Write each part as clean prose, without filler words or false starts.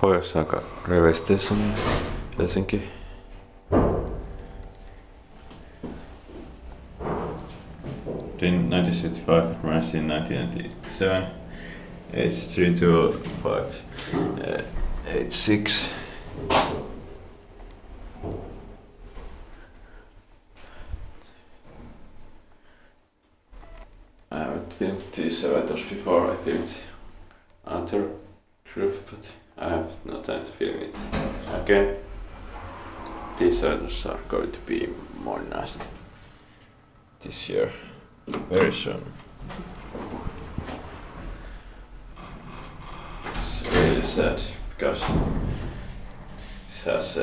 Pohjois-Haaga railway station, Helsinki. In 1975, Modernized in 1997. It's 325 86. I haven't filmed these elevators before. I filmed another group, but I have no time to film it again. These elevators are going to be modernized this year, very soon. It's really sad because this has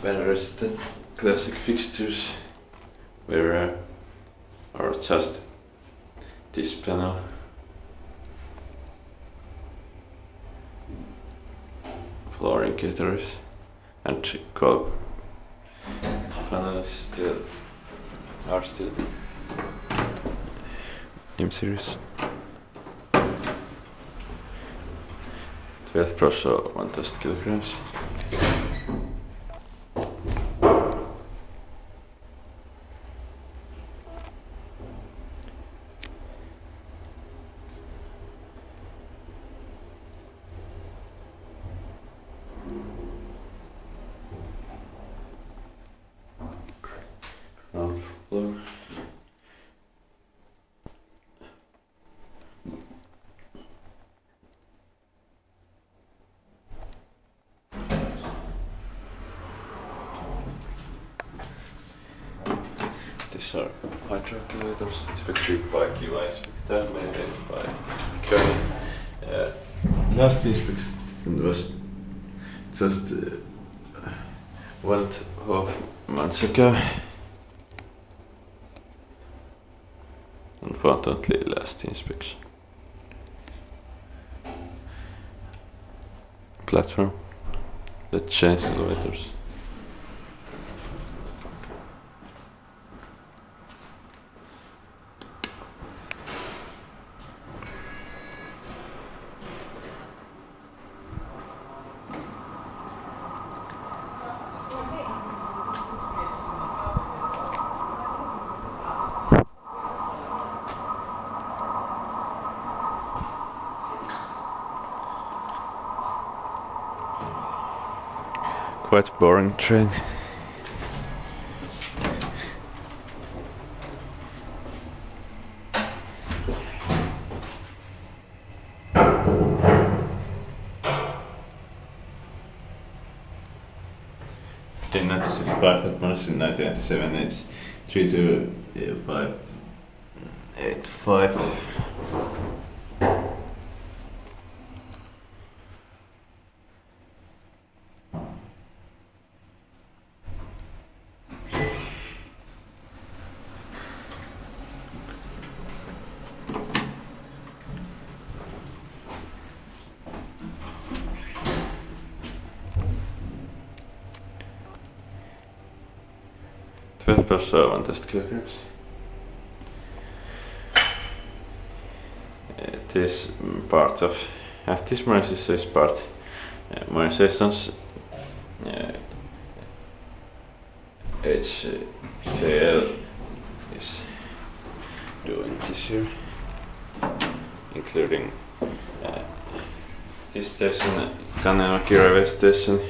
well-rested classic fixtures where are just this panel, floor indicators, and cold panels are still M series. 12 Pro 1000 kilograms. Ground floor. These are hydraulic elevators inspected by QI inspector, maintained by Kone. Last inspection was just 1.5 months ago. Unfortunately, last inspection. Platform. Let's change elevators. Quite boring train. In 1965, at most in 1997, it's 32585. Pro 1000 kilograms. This part of this modernization is part modernizations. HKL is doing this year, including this station, Kone railway station,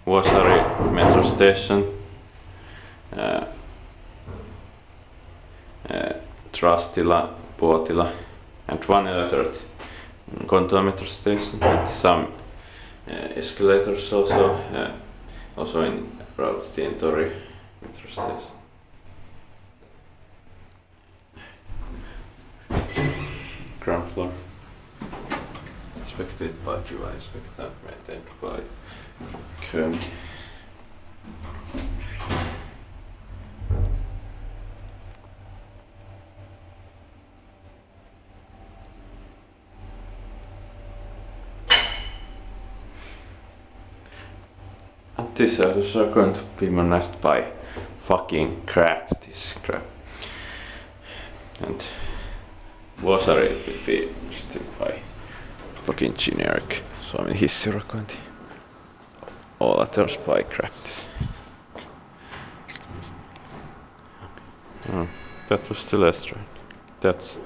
Pohjois-Haaga metro station, Trastila, Puotila, and one elevator at Kone metro station, and some escalators also in Rautatientori metro station. Ground floor. Inspected by QI inspector, maintained by Kone. These elevators are going to be modernized by fucking crap, this crap. And Pohjois-Haaga will be still by fucking generic Suomen hissiurakointi. all other spike wrapped. Oh, that was the last right. That's